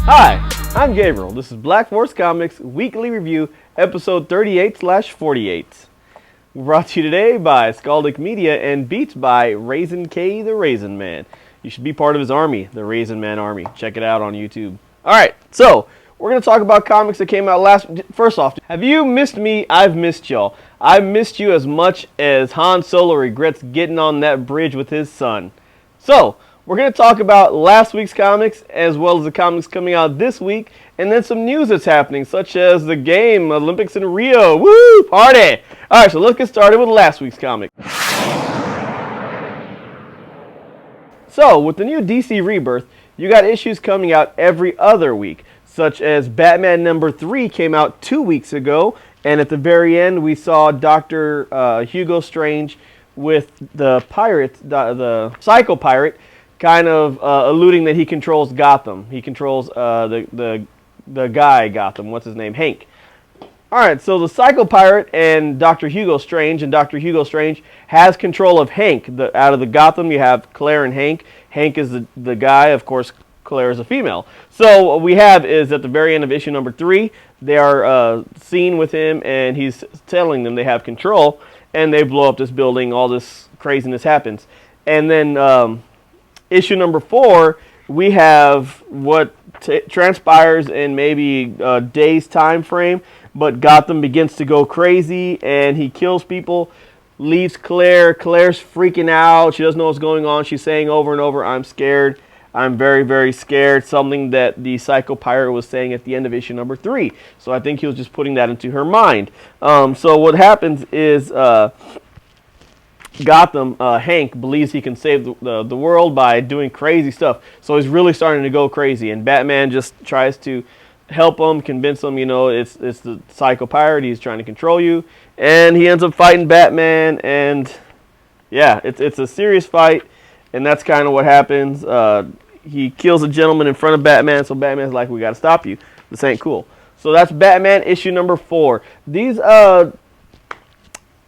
Hi, I'm Gabriel. This is Black Force Comics Weekly Review, episode 38/48. We're brought to you today by Skaldic Media and beat by Raisin K the Raisin Man. You should be part of his army, the Raisin Man Army. Check it out on YouTube. Alright, so we're going to talk about comics that came out last... First off, have you missed me? I've missed y'all. I've missed you as much as Han Solo regrets getting on that bridge with his son. So, we're going to talk about last week's comics as well as the comics coming out this week, and then some news that's happening, such as the game, Olympics in Rio. Woo! Party! Alright, so let's get started with last week's comic. So, with the new DC Rebirth, you got issues coming out every other week, such as Batman number 3 came out 2 weeks ago, and at the very end we saw Dr. Hugo Strange with the pirate, the Psycho Pirate, kind of alluding that he controls Gotham. He controls the guy Gotham. What's his name? Hank. Alright, so the Psycho Pirate and Dr. Hugo Strange, has control of Hank. Out of the Gotham, you have Claire and Hank. Hank is the guy, of course, Claire is a female. So what we have is at the very end of issue number 3, they are seen with him, and he's telling them they have control, and they blow up this building, all this craziness happens. And then issue number 4, we have what transpires in maybe a day's time frame, but Gotham begins to go crazy, and he kills people, leaves Claire. Claire's freaking out. She doesn't know what's going on. She's saying over and over, "I'm scared. I'm very, very scared," something that the Psycho Pirate was saying at the end of issue number 3. So I think he was just putting that into her mind. So what happens is Gotham, Hank, believes he can save the world by doing crazy stuff. So he's really starting to go crazy, and Batman just tries to help him, convince him, it's the Psycho Pirate, he's trying to control you. And he ends up fighting Batman, and yeah, it's a serious fight, and that's kind of what happens. He kills a gentleman in front of Batman, so Batman's like, "We got to stop you. This ain't cool." So that's Batman issue number 4. These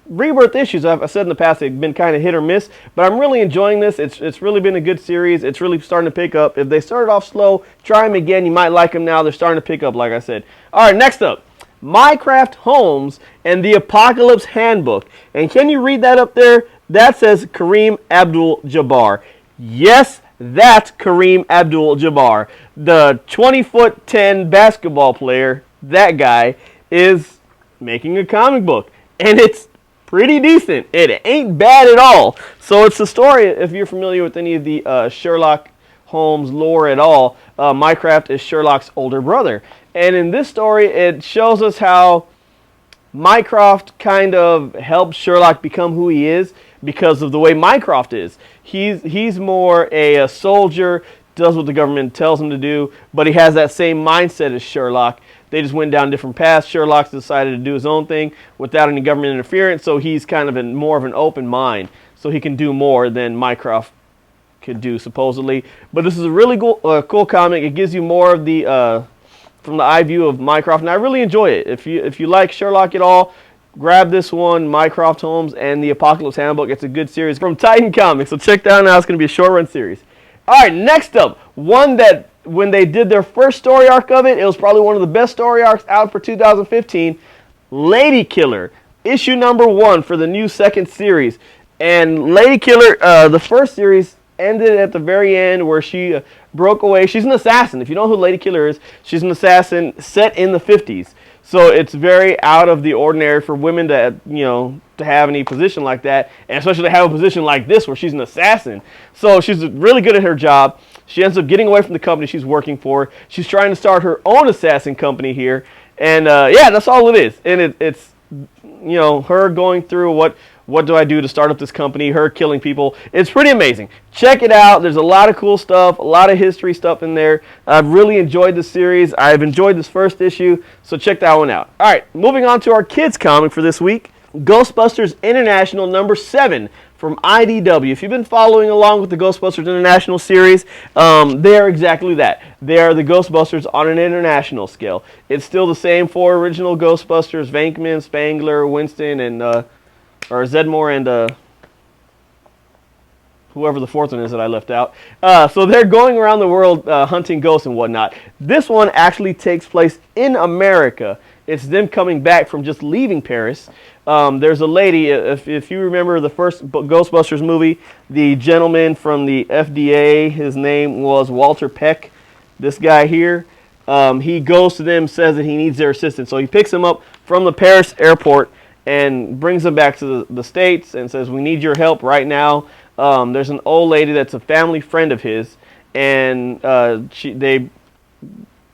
Rebirth issues, I've said in the past, they've been kind of hit or miss, but I'm really enjoying this. It's really been a good series. It's really starting to pick up. If they started off slow, try them again. You might like them now. They're starting to pick up, like I said. All right, next up, Minecraft Homes and the Apocalypse Handbook. And can you read that up there? That says Kareem Abdul-Jabbar. Yes, that's Kareem Abdul-Jabbar. The 20'10" basketball player, that guy, is making a comic book. And it's pretty decent. It ain't bad at all. So it's a story, if you're familiar with any of the Sherlock Holmes lore at all, Minecraft is Sherlock's older brother. And in this story, it shows us how Mycroft kind of helped Sherlock become who he is because of the way Mycroft is. He's more a soldier, does what the government tells him to do, but he has that same mindset as Sherlock. They just went down different paths. Sherlock's decided to do his own thing without any government interference, so he's kind of more of an open mind, so he can do more than Mycroft could do, supposedly. But this is a really cool comic. It gives you more of the from the eye view of Mycroft, and I really enjoy it. If you like Sherlock at all, grab this one, Minecraft Homes and the Apocalypse Handbook. It's a good series from Titan Comics, so check that out now. It's going to be a short-run series. All right, next up, one that when they did their first story arc of it, it was probably one of the best story arcs out for 2015, Lady Killer, issue number 1 for the new second series. And Lady Killer, the first series ended at the very end where she broke away. She's an assassin. If you know who Lady Killer is, she's an assassin set in the 50s. So it's very out of the ordinary for women to, to have any position like that, and especially to have a position like this where she's an assassin. So she's really good at her job. She ends up getting away from the company she's working for. She's trying to start her own assassin company here, and yeah, that's all it is. And it's her going through what do I do to start up this company, her killing people. It's pretty amazing. Check it out. There's a lot of cool stuff, a lot of history stuff in there. I've really enjoyed this series. I've enjoyed this first issue, so check that one out. All right, moving on to our kids comic for this week, Ghostbusters International number 7 from IDW. If you've been following along with the Ghostbusters International series, they are exactly that. They are the Ghostbusters on an international scale. It's still the same 4 original Ghostbusters, Venkman, Spangler, Winston, and or Zedmore, and whoever the fourth one is that I left out. So they're going around the world hunting ghosts and whatnot. This one actually takes place in America. It's them coming back from just leaving Paris. There's a lady, if you remember the first Ghostbusters movie, the gentleman from the FDA, his name was Walter Peck. This guy here, he goes to them, says that he needs their assistance. So he picks them up from the Paris airport and brings them back to the States and says, we need your help right now. There's an old lady that's a family friend of his, and they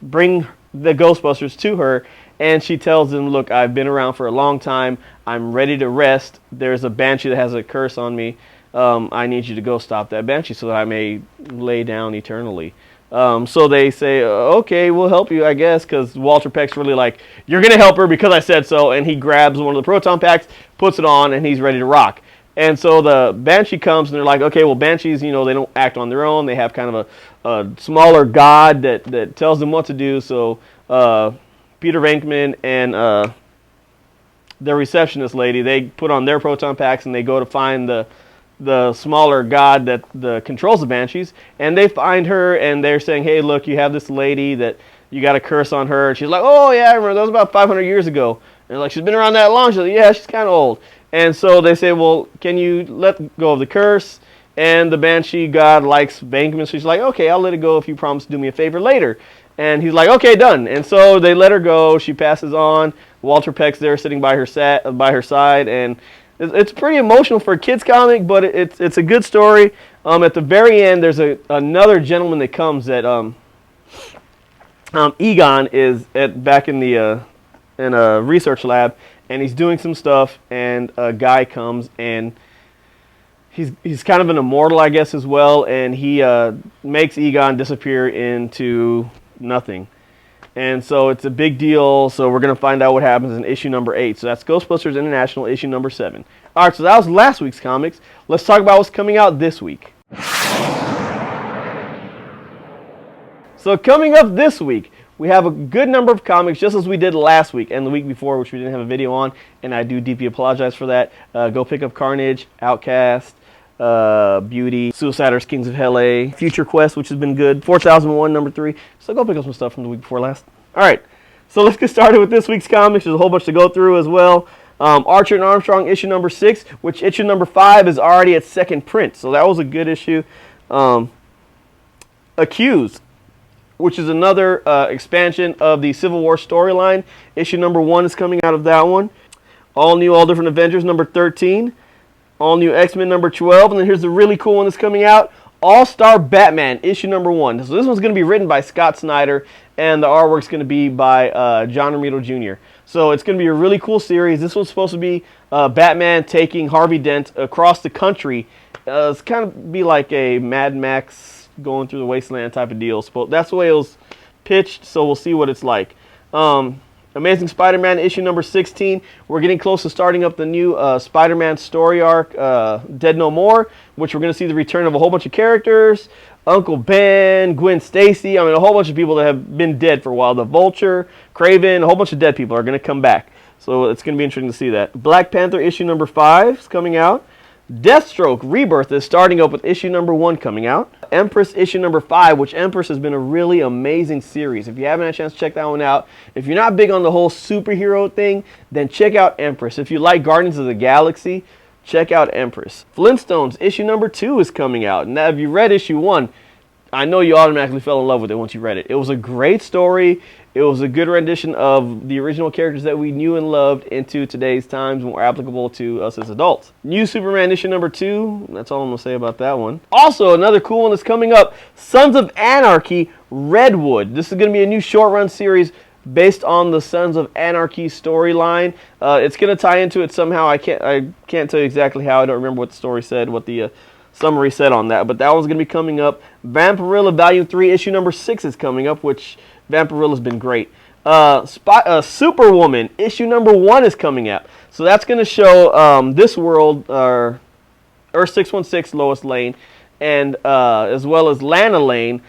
bring the Ghostbusters to her, and she tells them, look, I've been around for a long time. I'm ready to rest. There's a banshee that has a curse on me. I need you to go stop that banshee so that I may lay down eternally. So they say, okay, we'll help you, I guess, because Walter Peck's really like, you're going to help her because I said so, and he grabs one of the proton packs, puts it on, and he's ready to rock. And so the banshee comes, and they're like, okay, well, banshees, they don't act on their own. They have kind of a smaller god that tells them what to do. So Peter Venkman and their receptionist lady, they put on their proton packs, and they go to find the smaller god that controls the banshees, and they find her, and they're saying, hey, look, you have this lady that you got a curse on her. And she's like, oh, yeah, I remember. That was about 500 years ago. And like, she's been around that long. She's like, yeah, she's kind of old. And so they say, well, can you let go of the curse? And the banshee god likes Venkman, so she's like, okay, I'll let it go if you promise to do me a favor later. And he's like, okay, done. And so they let her go. She passes on. Walter Peck's there sitting by her side, and it's pretty emotional for a kid's comic, but it's a good story. At the very end, there's another gentleman that comes that Egon is back in a research lab, and he's doing some stuff, and a guy comes, and he's kind of an immortal, I guess, as well, and he makes Egon disappear into nothing. And so it's a big deal, so we're going to find out what happens in issue number 8. So that's Ghostbusters International, issue number 7. All right, so that was last week's comics. Let's talk about what's coming out this week. So coming up this week, we have a good number of comics, just as we did last week and the week before, which we didn't have a video on, and I do deeply apologize for that. Go pick up Carnage, Outcast, Beauty, Suiciders, Kings of LA, Future Quest, which has been good, 4001 number 3. So go pick up some stuff from the week before last. All right, so let's get started with this week's comics. There's a whole bunch to go through as well. Archer and Armstrong issue number 6, which issue number 5 is already at second print, so that was a good issue. Accused, which is another expansion of the Civil War storyline. Issue number 1 is coming out of that one. All New, All Different Avengers number 13. All New X-Men number 12. And then here's the really cool one that's coming out. All-Star Batman issue number 1. So this one's going to be written by Scott Snyder, and the artwork's going to be by John Romito Jr. So it's going to be a really cool series. This one's supposed to be Batman taking Harvey Dent across the country. It's kind of be like a Mad Max going through the wasteland type of deal. So that's the way it was pitched, so we'll see what it's like. Amazing Spider-Man issue number 16. We're getting close to starting up the new Spider-Man story arc, Dead No More, which we're going to see the return of a whole bunch of characters. Uncle Ben, Gwen Stacy, a whole bunch of people that have been dead for a while. The Vulture, Kraven, a whole bunch of dead people are going to come back. So it's going to be interesting to see that. Black Panther issue number 5 is coming out. Deathstroke Rebirth is starting up with issue number 1 coming out. Empress issue number 5, which Empress has been a really amazing series. If you haven't had a chance to check that one out, if you're not big on the whole superhero thing, then check out Empress. If you like Guardians of the Galaxy, check out Empress. Flintstones issue number 2 is coming out. Now, if you read issue 1, I know you automatically fell in love with it once you read it. It was a great story. It was a good rendition of the original characters that we knew and loved into today's times, more applicable to us as adults. New Superman issue number 2. That's all I'm going to say about that one. Also, another cool one that's coming up, Sons of Anarchy Redwood. This is going to be a new short-run series based on the Sons of Anarchy storyline. It's going to tie into it somehow. I can't tell you exactly how. I don't remember what the story said, what the summary said on that. But that one's going to be coming up. Vampirella Volume 3 issue number 6 is coming up, which Vampirilla's been great. Superwoman issue number 1 is coming out. So that's going to show this world, Earth 616, Lois Lane, and as well as Lana Lane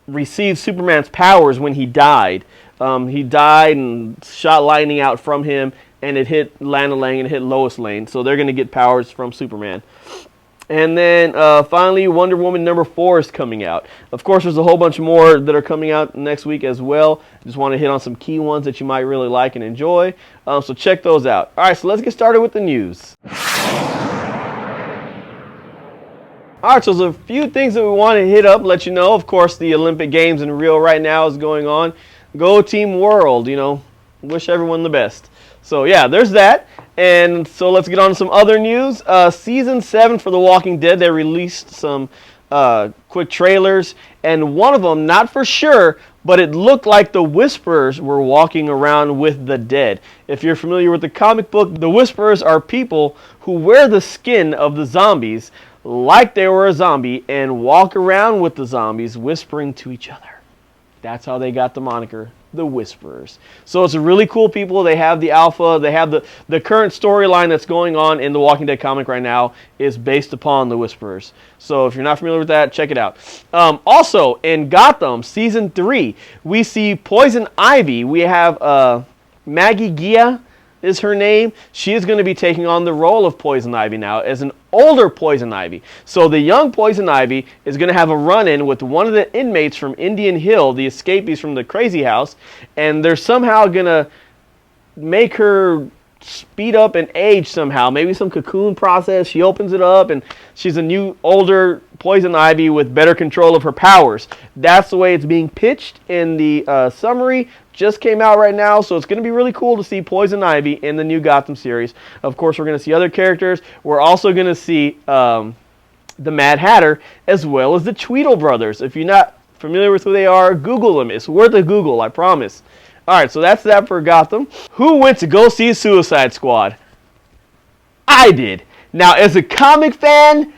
received Superman's powers when he died. He died and shot lightning out from him, and it hit Lana Lane and it hit Lois Lane. So they're going to get powers from Superman. And then finally, Wonder Woman #4 is coming out. Of course, there's a whole bunch more that are coming out next week as well. Just want to hit on some key ones that you might really like and enjoy. So check those out. All right, so let's get started with the news. All right, so there's a few things that we want to hit up, let you know. Of course, the Olympic Games in Rio right now is going on. Go Team World, you know, wish everyone the best. So yeah, there's that. And so let's get on to some other news. Season 7 for The Walking Dead, they released some quick trailers. And one of them, not for sure, but it looked like the Whisperers were walking around with the dead. If you're familiar with the comic book, the Whisperers are people who wear the skin of the zombies like they were a zombie and walk around with the zombies whispering to each other. That's how they got the moniker, the Whisperers. So it's a really cool people. They have the alpha. They have the current storyline that's going on in the Walking Dead comic right now is based upon the Whisperers. So if you're not familiar with that, check it out. Also, in Gotham Season 3, we see Poison Ivy. We have Maggie Gia is her name. She is going to be taking on the role of Poison Ivy now as an older Poison Ivy. So the young Poison Ivy is going to have a run-in with one of the inmates from Indian Hill, the escapees from the crazy house, and they're somehow going to make her speed up and age somehow. Maybe some cocoon process. She opens it up and she's a new, older Poison Ivy with better control of her powers. That's the way it's being pitched in the summary. Just came out right now, so it's going to be really cool to see Poison Ivy in the new Gotham series. Of course, we're going to see other characters. We're also going to see the Mad Hatter as well as the Tweedle brothers. If you're not familiar with who they are, Google them. It's worth a Google, I promise. All right, so that's that for Gotham. Who went to go see Suicide Squad? I did. Now, as a comic fan,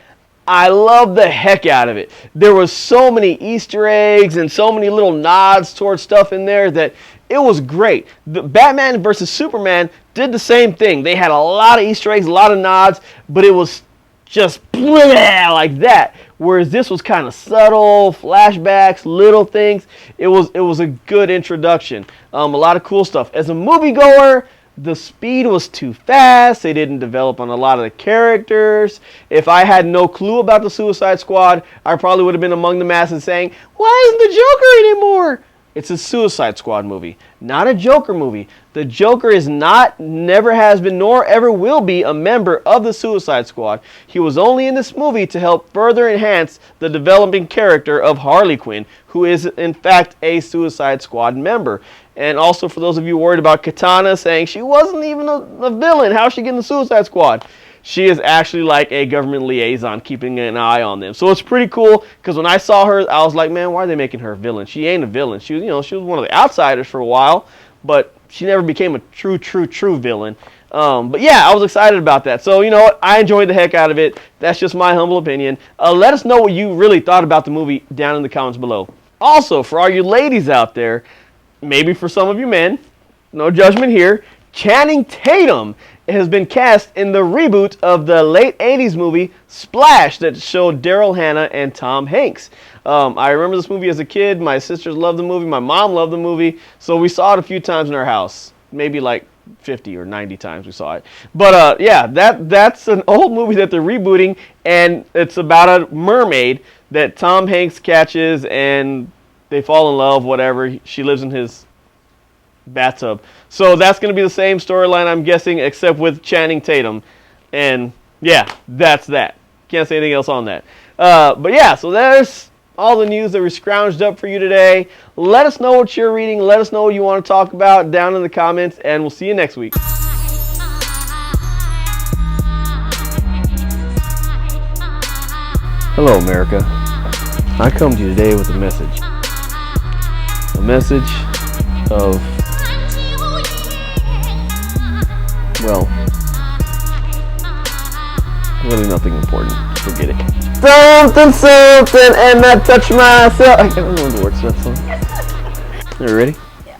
I love the heck out of it. There was so many Easter eggs and so many little nods towards stuff in there that it was great. The Batman vs. Superman did the same thing. They had a lot of Easter eggs, a lot of nods, but it was just blah, like that. Whereas this was kind of subtle, flashbacks, little things. It was a good introduction. A lot of cool stuff. As a moviegoer, the speed was too fast. They didn't develop on a lot of the characters. If I had no clue about the Suicide Squad, I probably would have been among the masses saying, "Why isn't the Joker anymore?" It's a Suicide Squad movie, not a Joker movie. The Joker is not, never has been, nor ever will be a member of the Suicide Squad. He was only in this movie to help further enhance the developing character of Harley Quinn, who is in fact a Suicide Squad member. And also for those of you worried about Katana saying she wasn't even a villain, how's she getting the Suicide Squad? She is actually like a government liaison keeping an eye on them. So it's pretty cool because when I saw her, I was like, man, why are they making her a villain? She ain't a villain. She was, she was one of the outsiders for a while, but she never became a true villain. But yeah, I was excited about that. So, you know what? I enjoyed the heck out of it. That's just my humble opinion. Let us know what you really thought about the movie down in the comments below. Also, for all you ladies out there, maybe for some of you men, no judgment here, Channing Tatum has been cast in the reboot of the late 80s movie Splash that showed Daryl Hannah and Tom Hanks. I remember this movie as a kid. My sisters loved the movie. My mom loved the movie. So we saw it a few times in our house. Maybe like 50 or 90 times we saw it. But yeah, that's an old movie that they're rebooting. And it's about a mermaid that Tom Hanks catches and they fall in love, whatever. She lives in his bathtub. So that's going to be the same storyline, I'm guessing, except with Channing Tatum. And yeah, that's that. Can't say anything else on that. But yeah, so there's all the news that we scrounged up for you today. Let us know what you're reading. Let us know what you want to talk about down in the comments, and we'll see you next week. Hello, America. I come to you today with a message. A message of, well, really nothing important. Forget it. Something, and I touch myself. I can't remember the words to that song. Are you ready?